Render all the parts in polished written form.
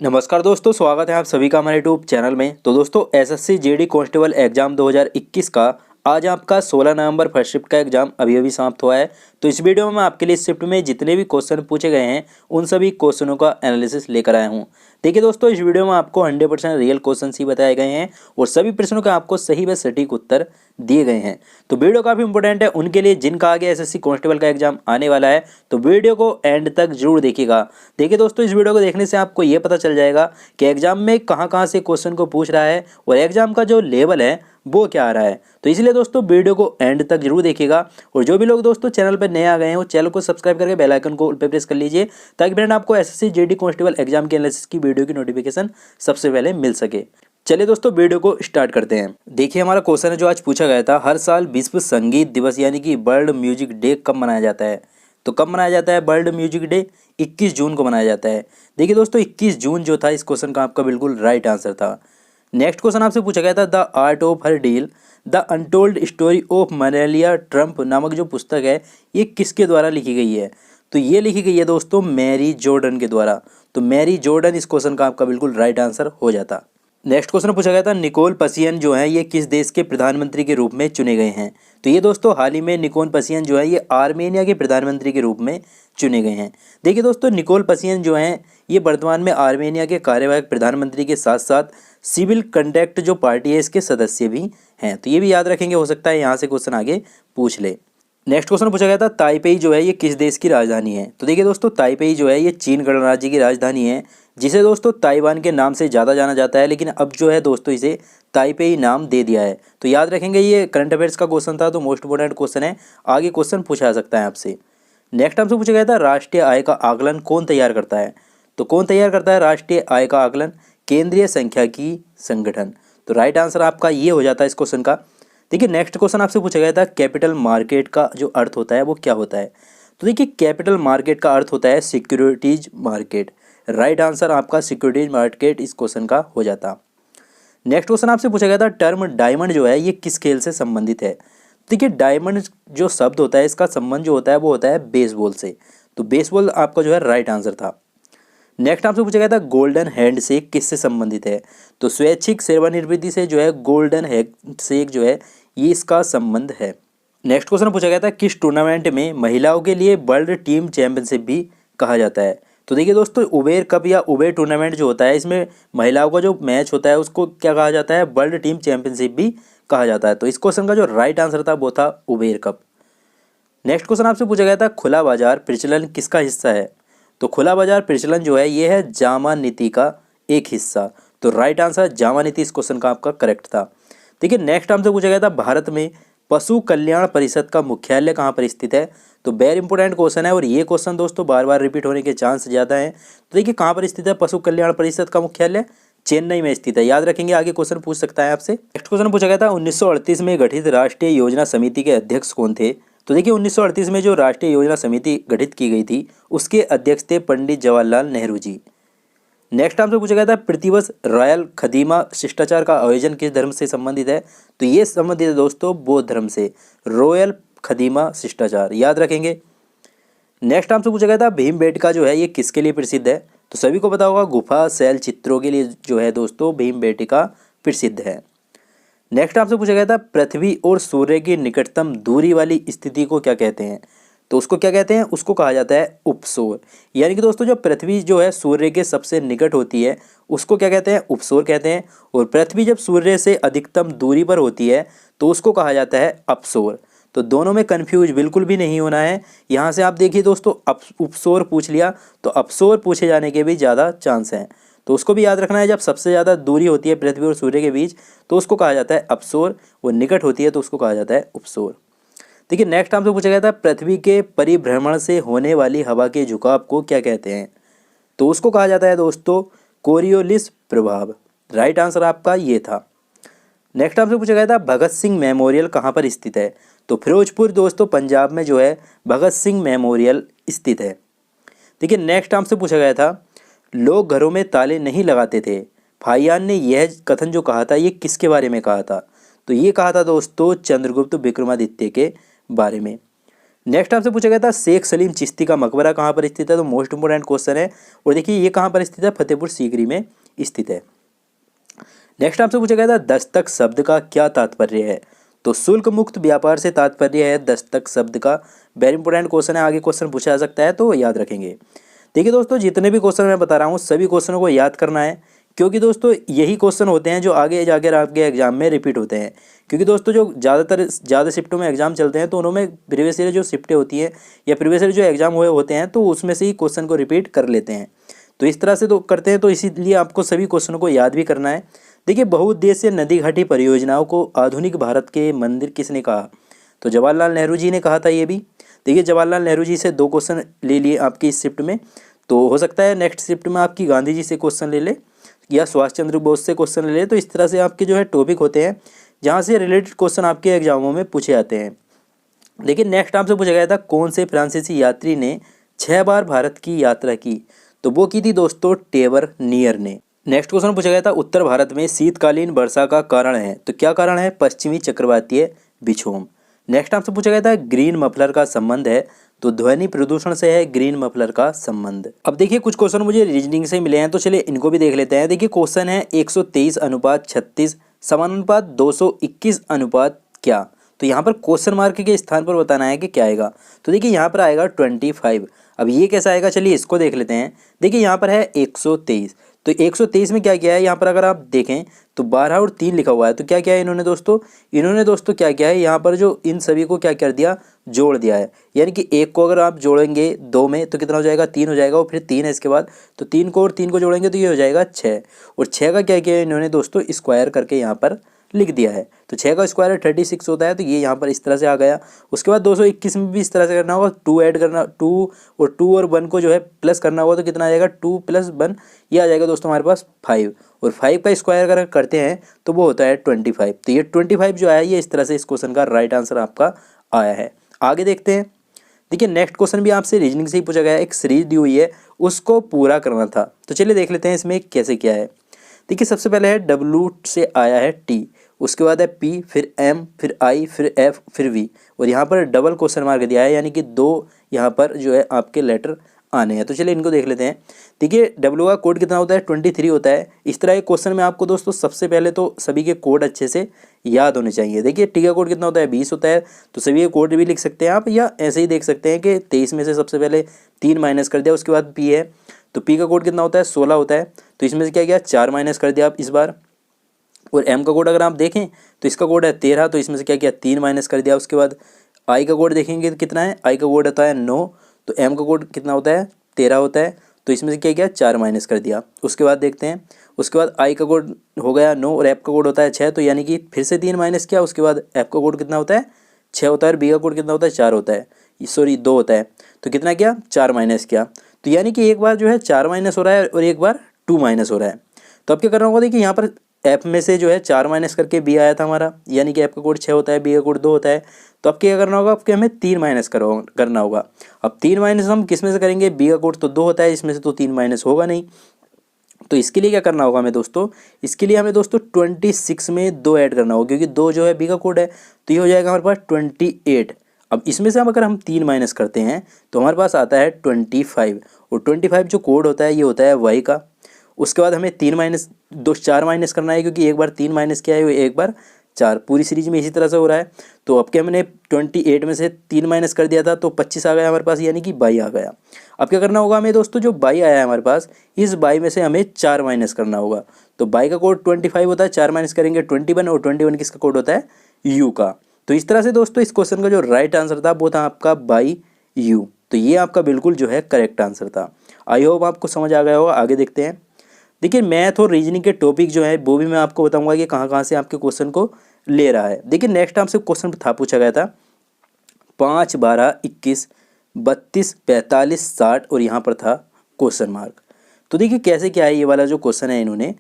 नमस्कार दोस्तों, स्वागत है आप सभी का हमारे यूट्यूब चैनल में। तो दोस्तों एसएससी जेडी कांस्टेबल एग्जाम 2021 का आज आपका 16 नवंबर फर्स्ट शिफ्ट का एग्जाम अभी समाप्त हुआ है। तो इस वीडियो में मैं आपके लिए इस शिफ्ट में जितने भी क्वेश्चन पूछे गए हैं उन सभी क्वेश्चनों का एनालिसिस लेकर आया हूं। देखिए दोस्तों, इस वीडियो में आपको 100% रियल क्वेश्चन ही बताए गए हैं और सभी प्रश्नों का आपको सही व सटीक उत्तर दिए गए हैं। तो वीडियो काफ़ी इंपॉर्टेंट है उनके लिए जिनका आगे एसएससी कांस्टेबल का एग्जाम आने वाला है। तो वीडियो को एंड तक जरूर देखिएगा। देखिए दोस्तों, इस वीडियो को देखने से आपको ये पता चल जाएगा कि एग्जाम में कहाँ कहाँ से क्वेश्चन को पूछ रहा है और एग्जाम का जो लेवल है वो क्या आ रहा है। तो इसलिए दोस्तों वीडियो को एंड तक जरूर देखिएगा। और जो भी लोग दोस्तों चैनल पर नए आ गए हैं वो चैनल को सब्सक्राइब करके बेल आइकन को ऑल पे प्रेस कर लीजिए, ताकि फ्रेंड आपको एसएससी जेडी कांस्टेबल एग्जाम के एनालिसिस की वीडियो की नोटिफिकेशन सबसे पहले मिल सके। चलिए दोस्तों वीडियो को स्टार्ट करते हैं। देखिए हमारा क्वेश्चन है जो आज पूछा गया था, हर साल विश्व संगीत दिवस यानी कि वर्ल्ड म्यूजिक डे कब मनाया जाता है। तो कब मनाया जाता है वर्ल्ड म्यूजिक डे? 21 जून को मनाया जाता है। देखिए दोस्तों 21 जून जो था इस क्वेश्चन का आपका बिल्कुल राइट आंसर था। नेक्स्ट क्वेश्चन आपसे पूछा गया था, the art of her deal the untold story of Melania Trump नामक जो पुस्तक है ये किसके द्वारा लिखी गई है। तो ये लिखी गई है दोस्तों मैरी जॉर्डन के द्वारा। तो मैरी जॉर्डन इस क्वेश्चन का आपका बिल्कुल राइट आंसर हो जाता। नेक्स्ट क्वेश्चन पूछा गया था, निकोल पसियन जो है ये किस देश के प्रधानमंत्री के रूप में चुने गए हैं। तो ये दोस्तों हाल ही में निकोल पसियन जो है ये आर्मेनिया के प्रधानमंत्री के रूप में चुने गए हैं। देखिए दोस्तों निकोल पसियन जो हैं ये वर्तमान में आर्मेनिया के कार्यवाहक प्रधानमंत्री के साथ साथ सिविल कंडक्ट जो पार्टी है इसके सदस्य भी हैं। तो ये भी याद रखेंगे, हो सकता है यहाँ से क्वेश्चन आगे पूछ ले। नेक्स्ट क्वेश्चन पूछा गया था, ताइपेई जो है ये किस देश की राजधानी है। तो देखिए दोस्तों ताइपेई जो है ये चीन गणराज्य की राजधानी है, जिसे दोस्तों ताइवान के नाम से ज़्यादा जाना जाता है, लेकिन अब जो है दोस्तों इसे ताइपेई नाम दे दिया है। तो याद रखेंगे, ये करंट अफेयर्स का क्वेश्चन था तो मोस्ट इंपोर्टेंट क्वेश्चन है, आगे क्वेश्चन पूछा जा सकता है आपसे। नेक्स्ट आपसे पूछा गया था, राष्ट्रीय आय का आकलन कौन तैयार करता है। तो कौन तैयार करता है राष्ट्रीय आय का आकलन? केंद्रीय सांख्यिकी संगठन। तो राइट आंसर आपका ये हो जाता है इस क्वेश्चन का। देखिए नेक्स्ट क्वेश्चन आपसे पूछा गया था, कैपिटल मार्केट का जो अर्थ होता है वो क्या होता है। तो देखिए कैपिटल मार्केट का अर्थ होता है सिक्योरिटीज मार्केट। राइट आंसर आपका सिक्योरिटीज मार्केट इस क्वेश्चन का हो जाता। नेक्स्ट क्वेश्चन आपसे पूछा गया था, टर्म डायमंड जो है ये किस खेल से संबंधित है। देखिए डायमंड जो शब्द होता है इसका संबंध जो होता है वो होता है बेसबॉल से। तो बेसबॉल आपका जो है राइट आंसर था। नेक्स्ट आपसे पूछा गया था, गोल्डन हैंडशेक किससे संबंधित है। तो स्वैच्छिक सेवानिवृत्ति से जो है गोल्डन हैंडशेक जो है ये इसका संबंध है। नेक्स्ट क्वेश्चन पूछा गया था, किस टूर्नामेंट में महिलाओं के लिए वर्ल्ड टीम चैंपियनशिप भी कहा जाता है। तो देखिए दोस्तों उबेर कप या उबेर टूर्नामेंट जो होता है इसमें महिलाओं का जो मैच होता है उसको क्या कहा जाता है, वर्ल्ड टीम चैंपियनशिप भी कहा जाता है। तो इस क्वेश्चन का जो राइट आंसर था वो था उबेर कप। नेक्स्ट क्वेश्चन आपसे पूछा गया था, खुला बाजार प्रचलन किसका हिस्सा है। तो खुला बाजार प्रचलन जो है ये है जामा नीति का एक हिस्सा। तो राइट आंसर जामा नीति इस क्वेश्चन का आपका करेक्ट था। देखिए नेक्स्ट हमसे पूछा गया था, भारत में पशु कल्याण परिषद का मुख्यालय कहाँ पर स्थित है। तो वेरी इंपॉर्टेंट क्वेश्चन है और ये क्वेश्चन दोस्तों बार बार रिपीट होने के चांस ज़्यादा हैं। तो देखिए कहाँ पर स्थित है पशु कल्याण परिषद का मुख्यालय? चेन्नई में स्थित है। याद रखेंगे, आगे क्वेश्चन पूछ सकता है आपसे। नेक्स्ट क्वेश्चन पूछा गया था, 1938 में गठित राष्ट्रीय योजना समिति के अध्यक्ष कौन थे। तो देखिए 1938 में जो राष्ट्रीय योजना समिति गठित की गई थी उसके अध्यक्ष थे पंडित जवाहरलाल नेहरू जी। नेक्स्ट आपसे पूछा गया था, प्रतिवर्ष रॉयल खदीमा शिष्टाचार का आयोजन किस धर्म से संबंधित है। तो ये संबंधित है दोस्तों बौद्ध धर्म से, रॉयल खदीमा शिष्टाचार। याद रखेंगे। नेक्स्ट आपसे पूछा गया था, भीमबेटका जो है ये किसके लिए प्रसिद्ध है। तो सभी को पता होगा गुफा शैल चित्रों के लिए जो है दोस्तों भीमबेटका प्रसिद्ध है। नेक्स्ट आपसे पूछा गया था, पृथ्वी और सूर्य की निकटतम दूरी वाली स्थिति को क्या कहते हैं। तो उसको क्या कहते हैं, उसको कहा जाता है उपसौर। यानी कि दोस्तों जो पृथ्वी जो है सूर्य के सबसे निकट होती है उसको क्या कहते हैं, उपसौर कहते हैं। और पृथ्वी जब सूर्य से अधिकतम दूरी पर होती है तो उसको कहा जाता है अपसौर। तो दोनों में कन्फ्यूज बिल्कुल भी नहीं होना है। यहाँ से आप देखिए दोस्तों उपसौर पूछ लिया तो अपसौर पूछे जाने के भी ज़्यादा चांस हैं। तो उसको भी याद रखना है, जब सबसे ज़्यादा दूरी होती है पृथ्वी और सूर्य के बीच तो उसको कहा जाता है अपसौर, वो निकट होती है तो उसको कहा जाता है उपसौर। देखिए नेक्स्ट हमसे पूछा गया था, पृथ्वी के परिभ्रमण से होने वाली हवा के झुकाव को क्या कहते हैं। तो उसको कहा जाता है दोस्तों कोरियोलिस प्रभाव। राइट आंसर आपका ये था। नेक्स्ट आपसे पूछा गया था, भगत सिंह मेमोरियल कहाँ पर स्थित है। तो फिरोजपुर दोस्तों पंजाब में जो है भगत सिंह मेमोरियल स्थित है। देखिए नेक्स्ट आपसे पूछा गया था, लोग घरों में ताले नहीं लगाते थे। फाहियान ने यह कथन जो कहा था ये किसके बारे में कहा था। तो ये कहा था दोस्तों चंद्रगुप्त विक्रमादित्य के बारे में। नेक्स्ट आपसे पूछा गया था शेख सलीम चिश्ती का मकबरा कहाँ पर स्थित है, तो मोस्ट इंपोर्टेंट क्वेश्चन है। और देखिए ये कहाँ पर स्थित है, फतेहपुर सीकरी में स्थित है। नेक्स्ट आपसे पूछा गया था दस्तक शब्द का क्या तात्पर्य है, तो शुल्क मुक्त व्यापार से तात्पर्य है दस्तक शब्द का। वेरी इंपोर्टेंट क्वेश्चन है, आगे क्वेश्चन पूछा जा सकता है तो याद रखेंगे। देखिए दोस्तों जितने भी क्वेश्चन मैं बता रहा हूँ सभी क्वेश्चनों को याद करना है, क्योंकि दोस्तों यही क्वेश्चन होते हैं जो आगे जाकर आपके एग्जाम में रिपीट होते हैं। क्योंकि दोस्तों जो ज़्यादा शिफ्टों में एग्जाम चलते हैं तो उनमें प्रीवियस ईयर जो शिफ्टें होती हैं या प्रीवियस ईयर जो एग्जाम हुए होते हैं तो उसमें से ही क्वेश्चन को रिपीट कर लेते हैं। तो इस तरह से तो करते हैं, तो इसीलिए आपको सभी क्वेश्चनों को याद भी करना है। देखिए बहुउद्देशीय नदी घाटी परियोजनाओं को आधुनिक भारत के मंदिर किसने कहा, तो जवाहरलाल नेहरू जी ने कहा था ये भी। देखिए जवाहरलाल नेहरू जी से 2 क्वेश्चन ले लिए आपकी इस शिफ्ट में, तो हो सकता है नेक्स्ट शिफ्ट में आपकी गांधी जी से क्वेश्चन ले ले या सुभाष चंद्र बोस से क्वेश्चन ले ले। तो इस तरह से आपके जो है टॉपिक होते हैं जहाँ से रिलेटेड क्वेश्चन आपके एग्जामों में पूछे जाते हैं। लेकिन नेक्स्ट आपसे पूछा गया था कौन से फ्रांसीसी यात्री ने 6 बार भारत की यात्रा की, तो वो की थी दोस्तों टेवर ने। नेक्स्ट क्वेश्चन पूछा गया था उत्तर भारत में शीतकालीन वर्षा का कारण है, तो क्या कारण है, पश्चिमी चक्रवातीय विक्षोभ। नेक्स्ट आपसे पूछा गया था ग्रीन मफलर का संबंध है, तो ध्वनि प्रदूषण से है ग्रीन मफलर का संबंध। अब देखिए कुछ क्वेश्चन मुझे रीजनिंग से मिले हैं, तो चलिए इनको भी देख लेते हैं। देखिए क्वेश्चन है 123:36 समानुपात 221 अनुपात क्या, तो यहाँ पर क्वेश्चन मार्क के स्थान पर बताना है कि क्या आएगा। तो देखिए यहाँ पर आएगा 25। अब ये कैसा आएगा, चलिए इसको देख लेते हैं। देखिए यहाँ पर है 123, तो 123 में क्या किया है, यहाँ पर अगर आप देखें तो 12 और 3 लिखा हुआ है। तो क्या किया है इन्होंने दोस्तों क्या किया है, यहाँ पर जो इन सभी को क्या कर दिया, जोड़ दिया है। यानी कि 1 को अगर आप जोड़ेंगे 2 में तो कितना हो जाएगा, 3 हो जाएगा, और फिर 3 है इसके बाद, तो 3 को और 3 को जोड़ेंगे तो ये हो जाएगा 6। और 6 का क्या किया है इन्होंने दोस्तों, स्क्वायर करके यहाँ पर लिख दिया है। तो 6 का स्क्वायर 36 होता है, तो ये यहाँ पर इस तरह से आ गया। उसके बाद 221 में भी इस तरह से करना होगा, 2 ऐड करना, 2 और 1 को जो है प्लस करना होगा, तो कितना आ जाएगा 2 + 1, ये आ जाएगा दोस्तों हमारे पास 5। और 5 का स्क्वायर अगर करते हैं तो वो होता है 25। तो ये 25 जो आया ये इस तरह से इस क्वेश्चन का राइट आंसर आपका आया है। आगे देखते हैं। देखिए नेक्स्ट क्वेश्चन भी आपसे रीजनिंग से ही पूछा गया है, एक सीरीज दी हुई है उसको पूरा करना था। तो चलिए देख लेते हैं इसमें कैसे क्या है। देखिए सबसे पहले है W से आया है T, उसके बाद है P, फिर M, फिर I, फिर F, फिर V, और यहाँ पर डबल क्वेश्चन मार्क दिया है, यानी कि 2 यहाँ पर जो है आपके लेटर आने हैं। तो चलिए इनको देख लेते हैं। देखिए W का कोड कितना होता है, 23 होता है। इस तरह के क्वेश्चन में आपको दोस्तों सबसे पहले तो सभी के कोड अच्छे से याद होने चाहिए। देखिए T का कोड कितना होता है, 20 होता है, तो सभी के कोड भी लिख सकते हैं आप, या ऐसे ही देख सकते हैं कि 23 में से सबसे पहले 3 माइनस कर दिया, उसके बाद P है, तो P का कोड कितना होता है, 16 होता है, तो इसमें से क्या किया, 4 माइनस कर दिया आप इस बार। और M का कोड अगर आप देखें तो इसका कोड है 13, तो इसमें से क्या किया, 3 माइनस कर दिया। उसके बाद I का कोड देखेंगे तो कितना है, I का कोड होता है 9, तो M का कोड कितना होता है, 13 होता है, तो इसमें से क्या किया, 4 माइनस कर दिया। उसके बाद देखते हैं, उसके बाद I का कोड हो गया 9 और F का कोड होता है 6, तो यानी कि फिर से 3 माइनस किया। उसके बाद F का कोड कितना होता है, 6 होता है, और B का कोड कितना होता है, 4 होता है, सॉरी 2 होता है, तो कितना किया, 4 माइनस किया। तो यानी कि एक बार जो है 4 माइनस हो रहा है और एक बार 2 माइनस हो रहा है। तो अब क्या करना होगा, देखिए यहाँ पर F में से जो है 4 माइनस करके B आया था हमारा, यानी कि F का कोड 6 होता है, B का कोड 2 होता है। तो अब क्या करना होगा, आपके हमें 3 माइनस करना होगा। अब 3 माइनस हम किस में से करेंगे, B का कोड तो 2 होता है, इसमें से तो 3 माइनस होगा नहीं। तो इसके लिए क्या करना होगा हमें दोस्तों, इसके लिए हमें दोस्तों 26 में 2 ऐड करना होगा, क्योंकि 2 जो है B का कोड है, तो ये हो जाएगा हमारे पास 28। अब इसमें से अगर हम 3 माइनस करते हैं तो हमारे पास आता है 25, और 25 जो कोड होता है ये होता है Y का। उसके बाद हमें 4 माइनस करना है, क्योंकि एक बार 3 माइनस किया है, एक बार 4, पूरी सीरीज में इसी तरह से हो रहा है। तो अब क्या, हमने 28 में से 3 माइनस कर दिया था, तो 25 आ गया हमारे पास, यानी कि 22 आ गया। अब क्या करना होगा हमें दोस्तों, जो 22 आया है हमारे पास, इस 22 में से हमें 4 माइनस करना होगा। तो 22 का कोड 25 होता है, 4 माइनस करेंगे 21, और 21 किसका कोड होता है, U का। तो इस तरह से दोस्तों इस क्वेश्चन का जो राइट आंसर था वो था आपका बाई U। तो ये आपका बिल्कुल जो है करेक्ट आंसर था। आई होप आपको समझ आ गया होगा। आगे देखते हैं। देखिए मैथ और रीजनिंग के टॉपिक जो है वो भी मैं आपको बताऊंगा कि कहाँ कहाँ से आपके क्वेश्चन को ले रहा है। देखिए नेक्स्ट आपसे क्वेश्चन था पूछा गया था 5, 12, 21, 32, 45, 60, और यहाँ पर था क्वेश्चन मार्क। तो देखिए कैसे क्या है, ये वाला जो क्वेश्चन है इन्होंने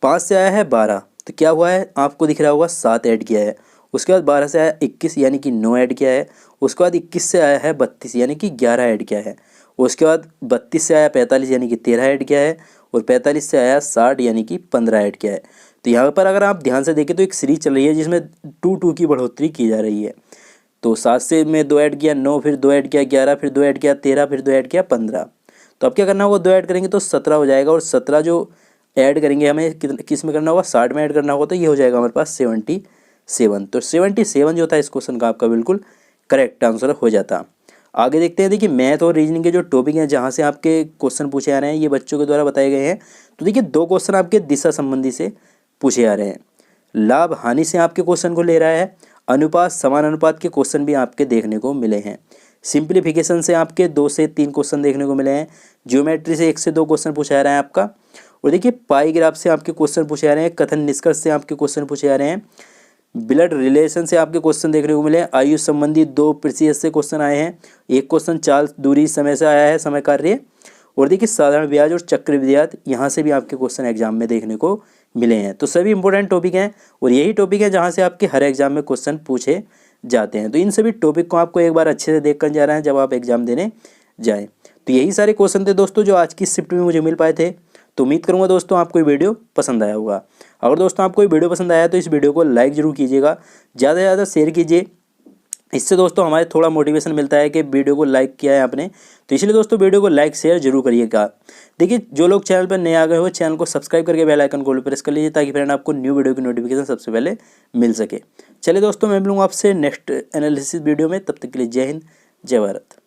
5 से आया है 12, तो क्या हुआ है आपको दिख रहा होगा 7 ऐड किया है। उसके बाद 12 से आया 21 यानी कि 9 ऐड किया है। उसके बाद 21 से आया है 32 यानी कि 11 ऐड किया है। उसके बाद 32 से आया 45 यानी कि 13 ऐड किया है। और 45 से आया 60 यानी कि 15 ऐड किया है। तो यहाँ पर अगर आप ध्यान से देखें तो एक सीरीज चल रही है जिसमें 2 2 की बढ़ोतरी की जा रही है। तो 7 से मैं 2 ऐड किया 9, फिर 2 ऐड किया 11, फिर 2 ऐड किया 13, फिर 2 ऐड किया 15। तो अब क्या करना होगा, 2 ऐड करेंगे तो 17 हो जाएगा, और 17 जो ऐड करेंगे हमें किस में करना होगा, 60 में ऐड करना होगा, तो ये हो जाएगा हमारे पास 77। तो 77 जो था इस क्वेश्चन का आपका बिल्कुल करेक्ट आंसर हो जाता। आगे देखते हैं। देखिए मैथ और रीजनिंग के जो टॉपिक हैं जहाँ से आपके क्वेश्चन पूछे आ रहे हैं ये बच्चों के द्वारा बताए गए हैं। तो देखिए 2 क्वेश्चन आपके दिशा संबंधी से पूछे आ रहे हैं, लाभ हानि से आपके क्वेश्चन को ले रहा है, अनुपात समान अनुपात के क्वेश्चन भी आपके देखने को मिले हैं, सिंप्लीफिकेशन से आपके 2 से 3 क्वेश्चन देखने को मिले हैं, ज्योमेट्री से 1 से 2 क्वेश्चन पूछा जा रहा है आपका, और देखिए पाई ग्राफ से आपके क्वेश्चन पूछे आ रहे हैं, कथन निष्कर्ष से आपके क्वेश्चन पूछे आ रहे हैं, ब्लड रिलेशन से आपके क्वेश्चन देखने को मिले हैं, आयु संबंधी 2 प्रीसियस से क्वेश्चन आए हैं, एक क्वेश्चन चाल दूरी समय से आया है, समय कार्य, और देखिए साधारण ब्याज और चक्रवृद्धि ब्याज यहाँ से भी आपके क्वेश्चन एग्जाम में देखने को मिले हैं। तो सभी इंपॉर्टेंट टॉपिक हैं और यही टॉपिक है जहाँ से आपके हर एग्जाम में क्वेश्चन पूछे जाते हैं। तो इन सभी टॉपिक को आपको एक बार अच्छे से देख कर जा रहे हैं जब आप एग्जाम देने जाएँ। तो यही सारे क्वेश्चन थे दोस्तों जो आज की शिफ्ट में मुझे मिल पाए थे। तो उम्मीद करूँगा दोस्तों आपको ये वीडियो पसंद आया होगा। अगर दोस्तों आपको ये वीडियो पसंद आया तो इस वीडियो को लाइक ज़रूर कीजिएगा, ज़्यादा से ज़्यादा शेयर कीजिए। इससे दोस्तों हमारे थोड़ा मोटिवेशन मिलता है कि वीडियो को लाइक किया है आपने, तो इसलिए दोस्तों वीडियो को लाइक शेयर जरूर करिएगा। देखिए जो लोग चैनल पर नए आ गए हो चैनल को सब्सक्राइब करके बेल आइकन को प्रेस कर लीजिए ताकि फ्रेंड आपको न्यू वीडियो की नोटिफिकेशन सबसे पहले मिल सके। चलिए दोस्तों मैं मिलूंगा आपसे नेक्स्ट एनालिसिस वीडियो में, तब तक के लिए जय हिंद जय भारत।